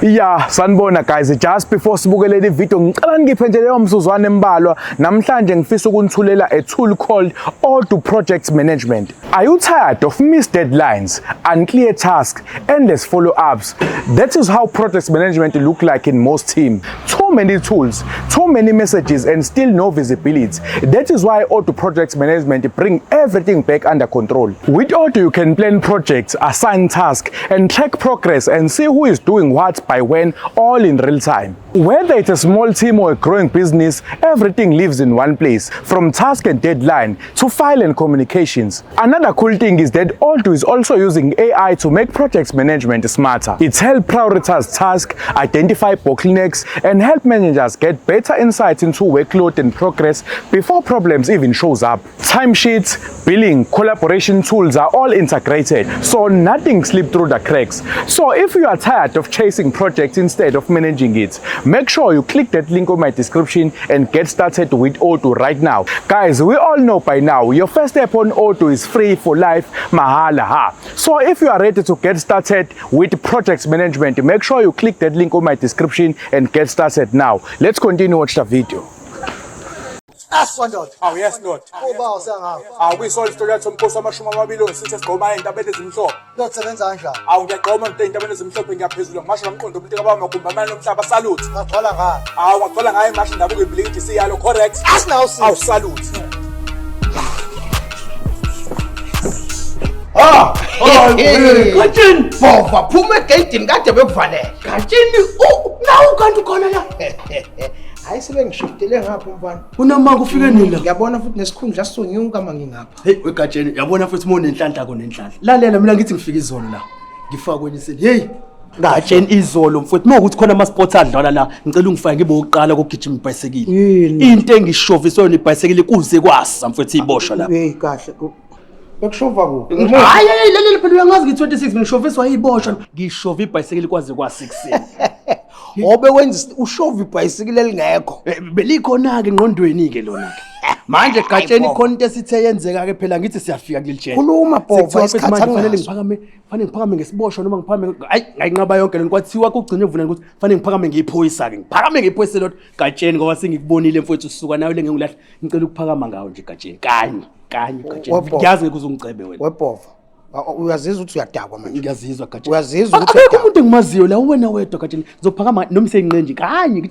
Yeah, sanibona guys, just before sibukele le video ngicela ngiphe nje leyo msuzwane embalwa. Namhlanje ngifisa ukunithulela a tool called Odoo Project Management. Are you tired of missed deadlines, unclear tasks, endless follow-ups? That is how project management look like in most teams. Too many tools, too many messages and still no visibility. That is why Odoo Project Management bring everything back under control. With Odoo you can plan projects, assign tasks and track progress and see who is doing what by when, all in real time. Whether it's a small team or a growing business, everything lives in one place, from task and deadline to file and communications. Another cool thing is that Odoo is also using AI to make project management smarter. It helps prioritize tasks, identify bottlenecks, and help managers get better insights into workload and progress before problems even shows up. Timesheets, billing, collaboration tools are all integrated, so nothing slips through the cracks. So if you are tired of chasing projects instead of managing it, make sure you click that link on my description and get started with Odoo right now. Guys, we all know by now, your first step on Odoo is free for life, mahala ha. So if you are ready to get started with project management, make sure you click that link on my description and get started now. Let's continue watch the video. Ndoda. Oh yes, Lord. Uba usengapha. Kuyisona istori yathi umkhosi wamashumi amabili osithi sigqoma ey'ntabeni ezimhlophe. Losebenza kanjani? Ngiyagqoma ey'ntabeni ezimhlophe ngiyaphezulu ngimasho ngamqondo umuntu kababa magumbi amane lomhlaba salute. Ngagcwala ngani? Ngagcwala ngayo ngasho ndabuka ibhilidi siyalo correct. Asinawu salute. Gatsheni bova phuma egeyidini kade bekuvalele. Gatsheni nawu kanti khona la. Hayi sibe ngishutele ngapha umfana. Unamanga ufike nini la? Ngiyabona futhi nesikhundla sisonyuka mangingapha. Hey wegatsheni yabona futhi uma unenhlanhla konenhlanhla. Lalela mina ngithi ngifika izolo la. Ngifaka kweniseni. Hey Gatsheni izolo mfowethu uma ukuthi khona ama sports adlala la ngicela ungifake ngibe uqala kokugijima ibhayisikili. Into engishoviswe ibhayisikili kuze kwasa mfowethu iboshwa la. Hey kahle. Bekushova kuphi? Hayi leli phela uyangazi ngi26 ngishoviswa iboshwa. Ngishova ibhayisikili kwaze kwa6. Obe wenza ushova ibhayisikili elingekho. Belikhona ke engqondweni ke lona ke. Manje Gatsheni khona into esithe yenzeka ke phela ngithi siyafika kuleli jeni. Khuluma bova isikhathi fanele ngiphakame ngesiboshwa noma ngiphakame ngayinqaba yonke lento kwathiwa kugcine uvunani ukuthi fanele ngiphakame ngiyiphoyisa ke. Ngiphakame ngiyiphoyise lot Gatsheni ngoba sengikubonile mfowethu usuka nawe le ngengulahle ngicela ukuphakama ngawo nje Gatsheni. Kanye Gatsheni. Ngiyazi ngeke uzungicebe wena. Webhova. Uyazizwa ukuthi uyadakwa manje. Ngiyazizwa Gatsheni. Uyazizwa ukuthi akekho umuntu engimaziyo la wena wedwa Gatsheni. Ngizophakama noma senqenje kanye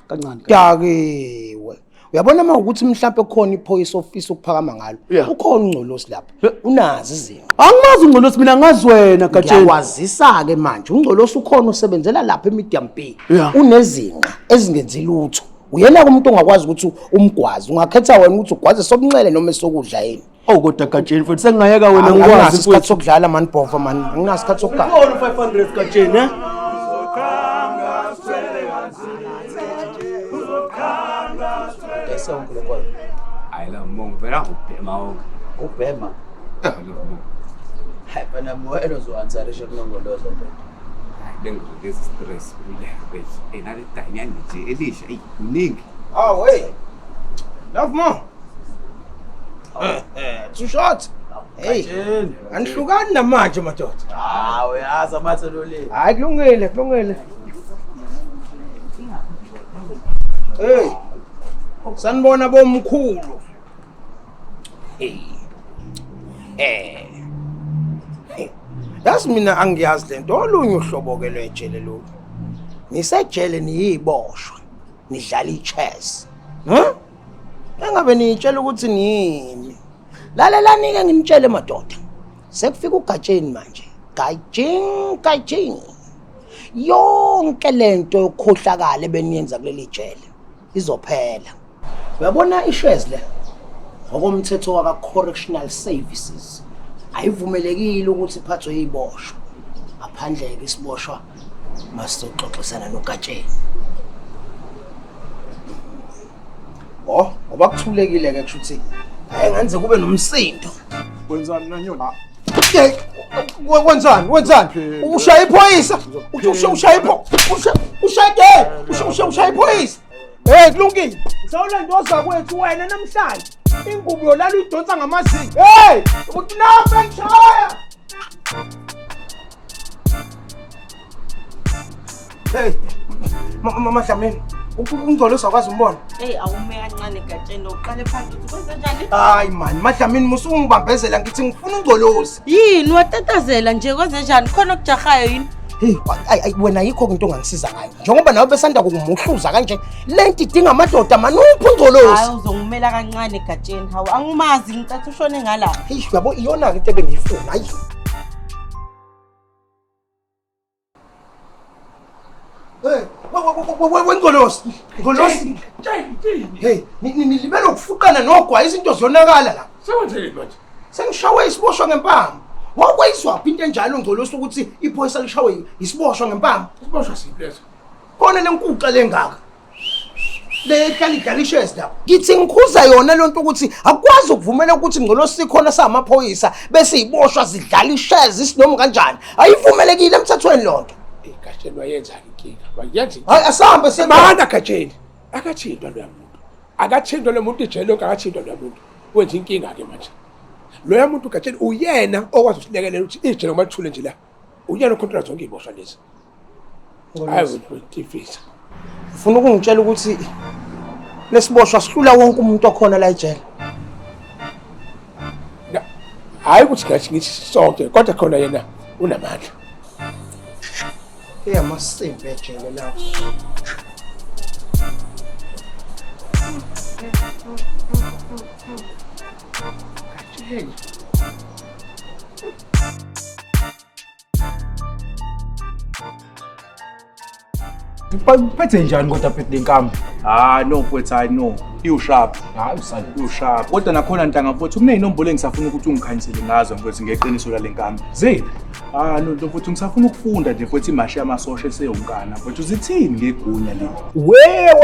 kancane. Dakiwe. Uyabona uma ukuthi mhlawumbe khona ipolice office ukuphakama ngalo. Ukhona ungcolosi lapha. Unazi izinto. Angimazi ungcolosi mina ngazi wena Gatsheni. Ngiyawazisa ke manje ungcolosi ukhona usebenzela lapha eMedium Bay. Unezinqa ezingenzi lutho. Uyena umuntu ongakwazi ukuthi umgwazi. Ungakhetha wena ukuthi ugwaze sobunxele noma esokudla yini. Oh kodwa Gatsheni futhi sengingayeka wena ngikwazi isikhathi sokudlala man bhova man. Anginasikhathi sokugala. Ubona 500 Gatsheni he? Hayi la mongo vela ubhema wonke. Ubhema. Hayi bana mwelo zoansarisha kunongoloza nto. Hayi bengizokeza stress uleke enale danyani nje elisha uningi. Oh hey. Love mo. Too short. Hey. Anihlukani namanje madoda. Uyazi amathe lo le. Hayi kulungile. Hey. Sanibona bomkhulu. Yasi mina angiyazi lento olunye uhlobo ke lwejele lo. Nisejele niyiboshwa. Nidlala ichess. Engabe nitshela ukuthi nini. Lalelani ke ngimtshele madoda. Sekufika uGatsheni manje. Gatsheni. Yonke lento yokhohlakala beniyenza kuleli jele izophela. Uyabona ishares le ngokomthetho waka correctional services ayivumelekile ukuthi iphathwe yiboshwa ngaphandle ke isiboshwa masizoxoxisana noGatsheni. Ngoba kuthulekile ke kushuthi ayengenze kube nomsindo. Wenzani nanyoni? Wenzani? Ushaya iphoyisa. Ushaya iphoyisa. Hey kulungile. Usawulandoza kwethu wena namhlanje. Ingubo yolala uyidonsa ngamazinyo. Hey, uthi nawe ngishaya. Hey. Mama Dlamini. Ungolo sakwazi umbona. Hey awume kancane gatsheni uqale phansi kwenza njani? Hayi man, Madlamini musungibambezela ngithi ngifuna ungolosi. Yini watatazela nje kwenze njani khona okujahayo yini? Hey, ay wena yikho into ongangisiza ngayo. Njengoba nawe besanda kungumuhluza kanje, lento idinga amadoda manuphi ungolosi. Hayi uzongumela kancane gatsheni hawu angimazi ngicatha ushone ngala. Hey, yabo iyona into ebengiyifuna. Hayi. Hey, wengolosi. Ngolosi. Hey, nilibele ukufuqana nogwa izinto ziyonakala la. Sewenzeni manje? Sengishawe isiboshwa ngempama. Wakwayizwa into enjalo ngolosi ukuthi iphoyisa lishawe isiboshwa ngempama. Isiboshwa siphi leso? Khona lenkuqa lengaka. Le delicious lapho. Ngithi ngikhuza yona lonto ukuthi akwazi ukuvumela ukuthi ngolosi sikhona samaphoyisa bese iboshwa zidlala ishares isinoma kanjani. Ayivumelekile emthethweni lonto. Gatsheni wayenza inkinga. Wayenza Hayi asambe semanda Gatsheni. Akathintwa lo muntu. Akathintwa lo muntu ijele lokho akathintwa lo muntu. Wenza inkinga ke manje. Lo muntu Gatsheni uyena okwazi ukusilekelela ukuthi ijele uma lithule nje la. Uyena ucontrola zonke iboshwa lezi. Hayi utifisa. Ufuna ukungitshela ukuthi lesiboshwa sihlula wonke umuntu okhona la ejele. Hayi ukuthi ngithi sonke kodwa khona yena unamandla. Eyamasimbi ejele lawo. Uphethe njani kodwa phethe lenkambi? No mfowethu, hayi no. Iwusharp. Hayi usali. Iwusharp. Kodwa nakhona ntanga mfowethu kuneyinombolo engisafuna ukuthi ungikhanyisele ngazo mfowethu ngeqiniso lalenkambi. Ziphi? No mfowethu ngisafuna ukufunda nje mfowethu imashi yamasosha eseyonkana. Mfowethu zithini ngegunya leli?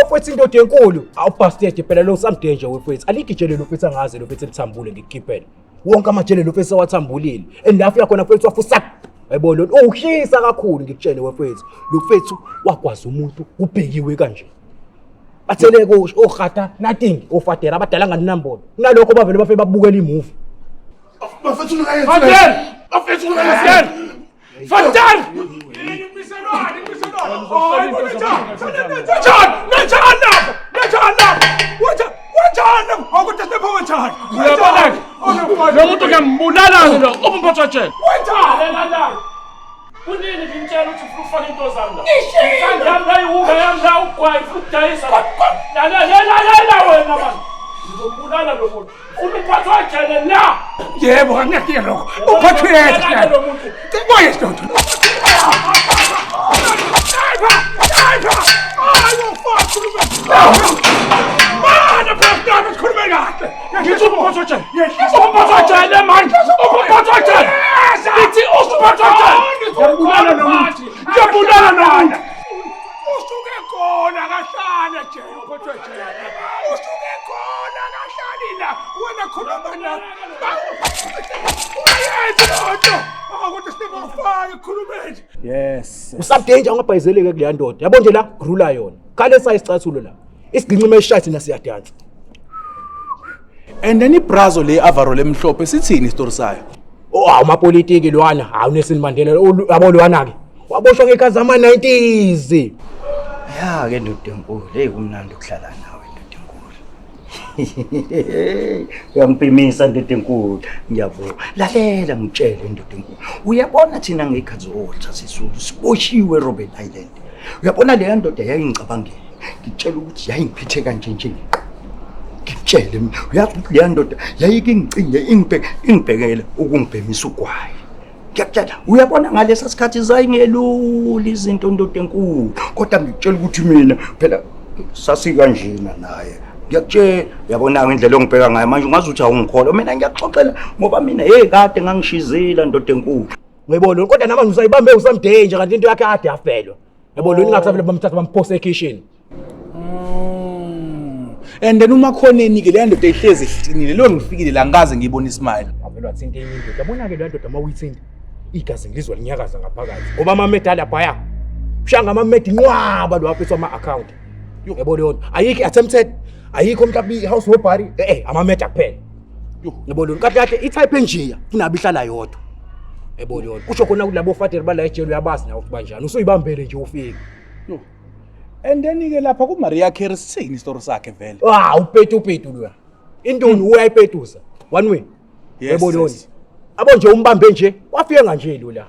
Wafethu indoda enkulu. Awubastede phela lo samdenje wefethu. Aligijele lo fethu angaze lo fethu elithambule ngikhiphela. Wonke amajele lo fethu wathambulile. Endafi yakho fethu wafusa. Yabona lo uhlisa kakhulu ngikutshele wefethu. Lo fethu wakwazi umuntu ubhekiwe kanje. Batheleke ogata nothing ofatera abadala nganinambono. Kunalokho bavele bafe babukela imovie. Bafethu ungayenza. Bafethu ungayenza. Fatal! Imiselwana. Oh, Lo muntu ngiyambulala lo umphathwa tshela. Kunini ngimtshela ukuthi ufuna ufaka into zami la. Ngiyamla iwuka yamla ugwayi ukudayisa. La wena manje. Ngizombulala lo muntu. Umphathwa tshela la. Yebo ngiyakuyela lokho. Uphathwe yena. Kuboye isidodo. Yes. Usabdenja ungabhayizeleke kuleya ndoda. Yabo nje la grula yona. Khale sayisicathulo la. Isigcinqime eshathi nasiyadansa. And then ibrazo le avaro lemhlophe sithini istory sayo? Amapolitiki lwana, Nelson Mandela yabo lwana ke. Waboshwa ngekhazi ama-90s. Ya ke ndoda enkulu, hey kumnandi ukuhlala nawe ndoda enkulu. Uyampimisa ndoda enkulu, ngiyabona. Lalela ngitshele ndoda enkulu. Uyabona thina ngekhazi oltha sisulu siboshiwe Robben Island. Uyabona le ndoda yayingicabangela. Ngitshela ukuthi yayingiphethe kanje nje. Ngitshele mina, uyazi ukuthi le ndoda yayike ingicinde ingibhekela ukungibhemisa ugwayi. Ngiyakutshela uyabona ngalesa sikhathi zayingelula izinto ndoda enkulu kodwa ngitshela ukuthi mina phela sasikanjena naye ngiyakutshela uyabona ngendlela ongibheka ngayo manje ungazi ukuthi awungikhola mina ngiyaxoxela ngoba mina kade ngangishizila ndoda enkulu Ngiyibona kodwa namanje usayibambe usamdenje kanti into yakhe kade yafelwa yabona ningakusavele bamthatha bamphosa ekitchen And then umakhoneni ke le ndoda ehlezi ihlinile lo ngifikile la ngaze ngiyibona ismile. avele wathinta enye indoda yabona ke le ndoda mawuyithinta igazi ngilizwa linyakaza ngaphakathi ngoba ama-medal abhaya ushanga ama-med nqwaba lo afisa ama-account yabona yona ayikho attempted ayikho mhlawumbe i-house robbery ama-med kuphela yabona yona kahle i-type enjiya kunabo ihlala yodwa yabona yona kusho khona kulabo father bala ejele uyabazi nawo banjani usuyibambele nje ufike And then ke lapha ku Maria Carey sithini story sakhe vele. Upetu loya. Intoni uyayipetuza. One way. Yes, Yebo yes. Abo nje umbambe nje, wafike kanje lo la.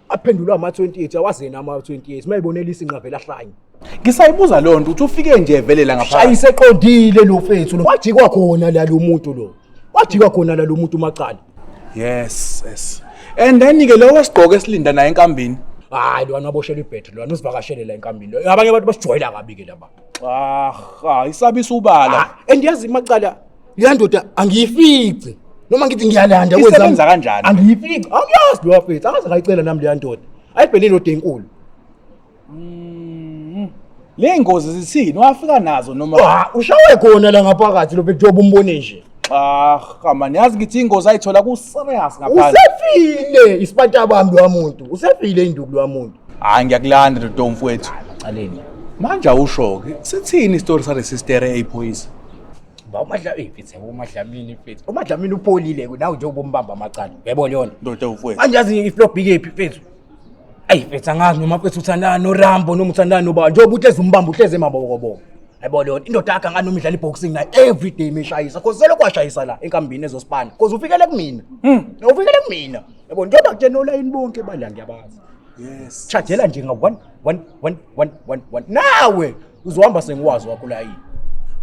Aphendulwa ama-28 awazena ama-28 mayibonela isinqa vele ahlanye. Ngisayibuza lonto uthi ufike nje vele la ngapha. Ayiseqondile lo mfethu lo. Wajikwa khona la lo muntu lo. Wajikwa khona la lo muntu umacala. Yes. And then ke lo wesigqoko esilinda naye enkambini. Hayi lo anaboshela ibhetri lo anusivakashele la enkambini lo. Abanye abantu basijwayela kabi ke laba. Isabisa ubala. Endiyazi imacala liyandoda angiyifici. Noma ngithi ngiyalanda isebenza kanjani? Angiyifici. Angiyazi lo wafethu. Angaze ngayicela nami liyandoda. Ayibhele indoda enkulu. Le ngozi zithini wafika nazo noma ushawe khona la ngaphakathi lo bethoba umbone nje. Man yazi ngithi ingozi ayithola ku serious ngaphandle. Usefile isipanta bambi wamuntu. Usefile induku lwamuntu. Ngiyakulanda lo mfowethu. Caleni. Manje awusho ke sithini istory sale sister eyiphoyisa? Umadla mfethu umadlamini mfethu. Umadlamini upholile nawe nje ubombamba amacala. Yebo yona. Ndoda mfowethu. Manje yazi iflop ikephi mfethu. Mfethu angazi noma mfethu uthandana noRambo noma uthandana noba njengoba uhleze umbamba uhleze emabokoboko. Yebo yona indoda yakhe anganoma idlala iboxing na every day meshayisa. Cause sele kwashayisa la enkambini ezospana. Cause ufikele kumina. Ufikele kumina. Yebo njengoba kutshena olayini bonke badla ngiyabazi. Yes. Chajela nje nga 1 nawe uzohamba sengiwazi wakho la yini.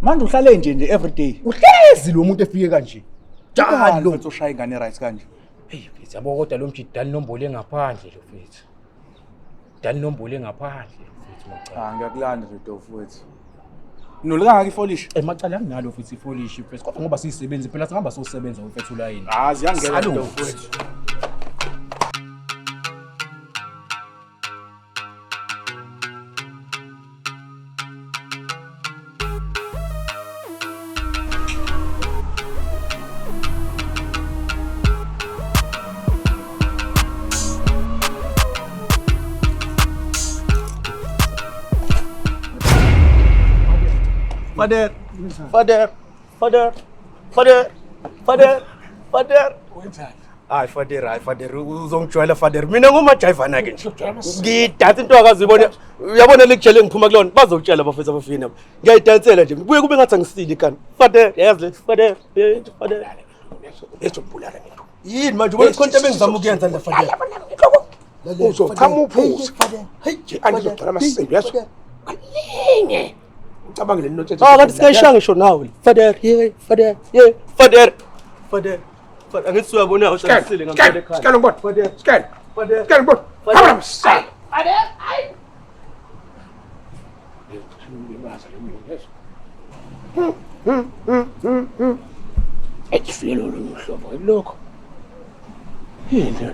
Manje uhlale nje every day. Uhlezi lo muntu efike kanje. Jalo mfethu ushaya ingane right kanje. Mfethu yabo kodwa lo mjidi dali nombolo engaphandle lo mfethu. Dali nombolo engaphandle mfethu macala. Ngiyakulanda lo mfethu. Nolika ngaka ifolish? Macala nginalo futhi ifolish mfethu. Kodwa ngoba siyisebenzi phela singamba sosebenza mfethu la yini. Ziyangena lo mfethu. Father. Father, uzongijwayela father. Mina ngumajiva nake nje. Ngidansa into akazibona. Uyabona lekujele ngiphuma kulona bazokutshela abafethu abafina. Ngiyayidansela nje. Kubuye kube ngathi angisile ikhanda. Father, yazi father. Ezobulala nento. Yini manje ubona ikhonto ebengizama ukuyenza la father. Uzochama uphuza. Hey, angizodala amasimbi yazo. Kaningi. Ucabangile nento ethi. Kanti sikayishanga ngisho nawe. Father. Angithi uyabona usasile ngamthele ekhaya. Scan ngibona. Scan ngibona. Hamba msana. Father, hayi. Ejifile lo mhlobo lokho. Yini?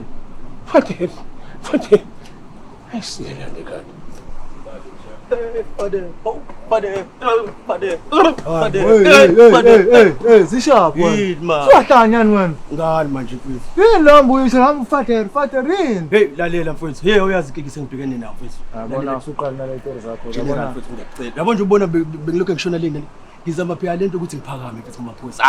Father. Ayisiyela ndekani. Zishapho wena. Siyahlanyani wena. Ngani manje mfethu? Yini lo mbuyise ngam father yini? Hey lalela mfethu. Hey uyazi inkingi sengibhekene nayo mfethu. Yabona usuqala nale story zakho. Yabona mfethu ngiyacela. Yabo nje ubona bengilokho ngishona leni. Ngizama phela lento ukuthi ngiphakame mfethu kumaphoyisa.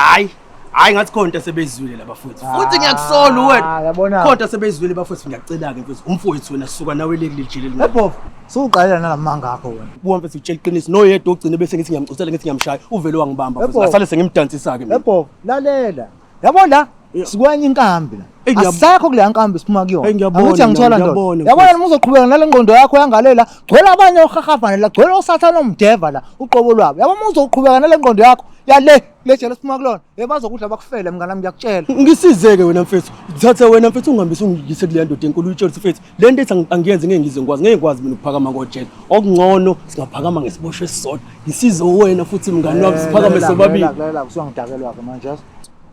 Hayi ngathi khonto sebezwile labafethu. Futhi ngiyakusola wena. Yabona. Khonto sebezwile bafethu ngiyacela ke mfethu. Umfowethu wena suka nawe lelijile lina. Epho, suqala nalamanga akho wena. Buwa mfethu utshela iqiniso noyedwa ogcine bese ngithi ngiyamcusela ngithi ngiyamshaya uvele wangibamba mfethu. Ngasale sengimdansisa ke mina. Epho, lalela. Yabona sikwanye inkambi la. Asikho kule nkambi siphuma kuyona. Angithi angithola nto. Yabona uma uzoqhubeka nale ngqondo yakho yangalela, gcwele abanye ohahafana la, gcwele osathana omdeva la, uqobo lwabo. Yabona uma uzoqhubeka nale ngqondo yakho, yale lejele siphuma kulona. Bazokudla bakufele mngana nami ngiyakutshela. Ngisizeke wena mfethu. Thatha wena mfethu ungihambise ungiyise kule ndoda enkulu uyitshela mfethu. Le nto ethi angiyenze ngeke ngize ngikwazi. Ngeke ngikwazi mina ukuphakama ngojela. Okungcono singaphakama ngesiboshwe esisodwa. Ngisize wena futhi mngani wami siphakame sobabili. La kusongidakelwa ke manje.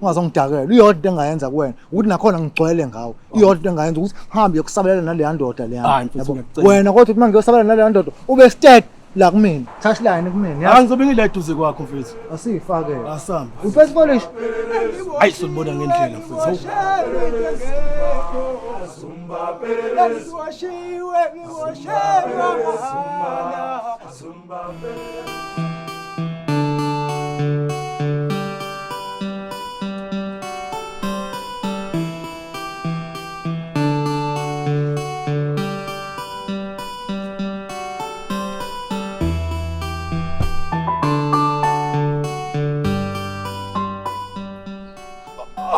Ungazongidakela iyodwa into engayenza kuwena ukuthi nakhona ngigcwele ngawo iyodwa into engayenza ukuthi ngihambe yokusabalela nale ndoda leya wena kodwa uma ngiyosabalela nale ndoda ube stead la kumina touchline kumina angizobe ngila eduze kwakho mfethu asifake asamba ufethu polish hayi sobona ngendlela mfethu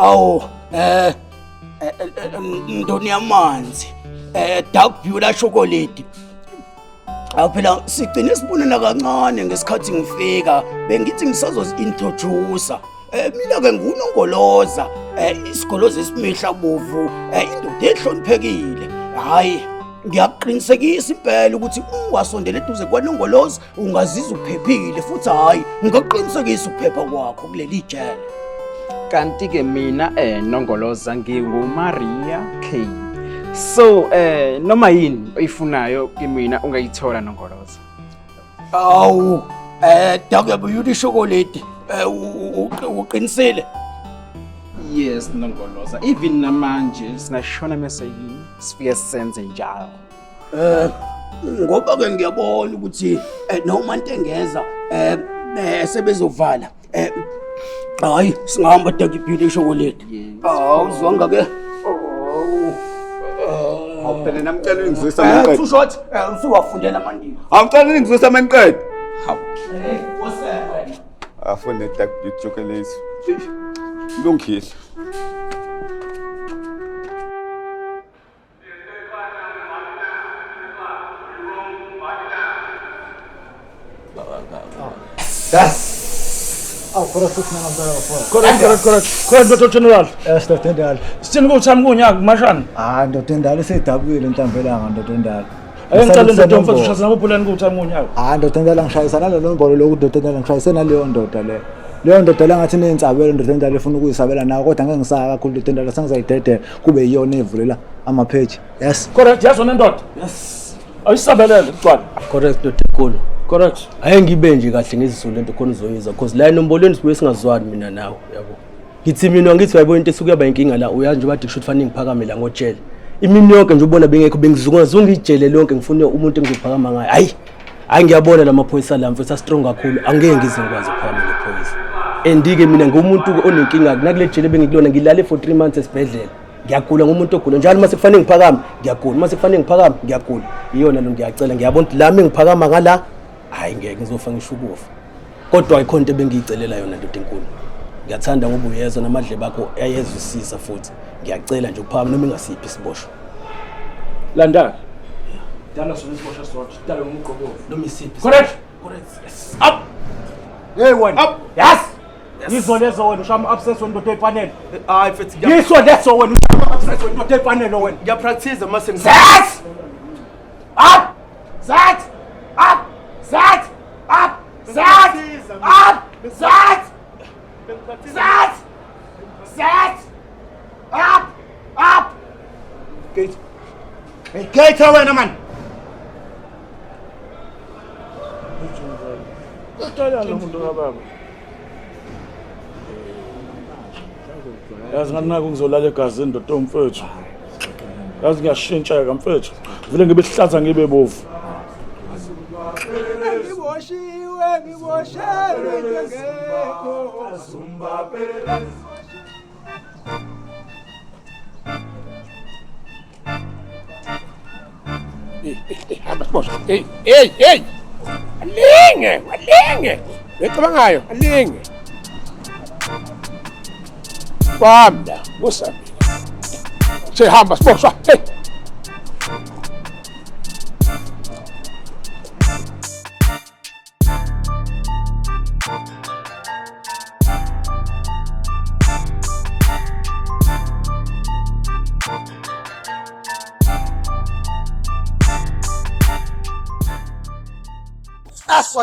Awu ndoni yamanzi dark Beulah chocolate. Phela sigcine sibonana kancane ngesikhathi ngifika bengithi ngisazozi-introduce mina ke ngunongoloza isigoloza esimihla bovu indoda ehloniphekile hayi ngiyaqinisekisa impela ukuthi ungasondela eduze kwanongoloza ungazizwa uphephile futhi hayi ngiyaqinisekisa ukuphepha kwakho kuleli jele. Kanti ke mina nongoloza nginguMaria K. So noma yini oyifunayo kimina ungayithola nongoloza. Awu Dark Beulah chocolate uqinisile? Yes nongoloza, even namanje sinashona mesayini sifike senze njalo. Ngoba ke ngiyabona ukuthi noma Ntengeza sebezovala hayi singahamba Dark Beulah chocolate. Awuzwanga ke? Awuphela namcela ngizwisa amaqedwe. Two shot usuwafundela amandini. Awucela ngizwisa amaqedwe. Hawu. Wena. Afune Dark Beulah chocolate. Lungile. Correct, Dr. General. Yes, Dr. Ndala. Sithini kuthami kunyaka mashana? Dr. Ndala usedabukile intambelanga Dr. Ndala. Ngicela ndoda mfethu ushayisa ngopulani kuthami kunyaka. Dr. Ndala ngishayisana nalo nombolo lokhu Dr. Ndala ngishayisana leyo ndoda le. Leyo ndoda la ngathi neyintsabelo Dr. Ndala efuna ukuyisabela nayo kodwa ngeke ngisaka kakhulu Dr. Ndala sengizayidedela kube yiyona evulela ama page. Yes. Correct, yazona ndoda. Yes. Ayisabelele kucwala. Correct Dr. Nkulu. Correct. Ayi ngibe nje kahle ngizizule lento khona uzoyiza because la enombolweni sibuye singazwani mina nawe yabo. Ngithi mina ngithi uyayibona into esukuyaba inkinga la uyazi nje bathi kusho kufanele ngiphakame la ngotshela. Imini yonke nje ubona bengekho bengizungazunga ijele lonke ngifuna umuntu engizophakama ngaye. Hayi ngiyabona lamaphoyisa la mfethu strong kakhulu angeke ngize ngikwazi ukuphakama lephoyisa. Andike mina ngumuntu onenkinga nakule jele bengikulona ngilale for 3 months esibhedlela. Ngiyagula ngomuntu ogula njalo mase kufanele ngiphakame ngiyagula mase kufanele ngiphakame ngiyagula iyona lo ngiyacela ngiyabona ukuthi lami ngiphakama ngala hayi ngeke ngizofa ngisho ukufa kodwa ayikho into bengiyicelela yona ndoda enkulu ngiyathanda ngoba uyezwa namadle bakho ayezwisisa futhi ngiyacela nje ukuphakama noma ingasiphi isiboshwa Landala dala sona isiboshwa sonke dala umugqobo noma isiphi correct yes up hey one up yes yizo lezo wena ushama upset wendoda efanele hayi mfethu yizo lezo wena ushama upset wendoda efanele wena ngiyapractice mase up Zat up Zat up Zat up Zat Zat Zat up Gate hey gate wena man Utala lo muntu kababa yazi nginako ngizolala egazini ndoda omfethu yazi ngiyashintsheka mfethu vele ngibe sihlaza ngibe bovu ngiboshelwe ngekho azumba phela hey alinge becabangayo alinge Bamla, usami. Sehamba siboshwa. Hey.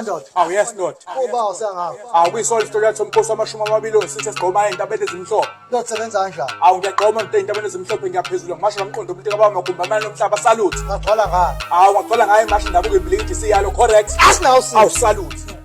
Ndoda. Oh yes Ndoda. Kuba usangawo. Awuyisole isitory yathi umkhosi wamashumi amabili ongisithi sigoma entabeni ezimhlophe. Ndosebenza kanjani? Ngiyagqoma into entabeni ezimhlophe ngiyaphezulu ngisho nomqondo umuntu kababa magumbamani nomhlaba salute. Ngagcwala ngayo. Ngagcwala ngayo manje ndabuke ibhilidi siyalo correct. Asinawo salute.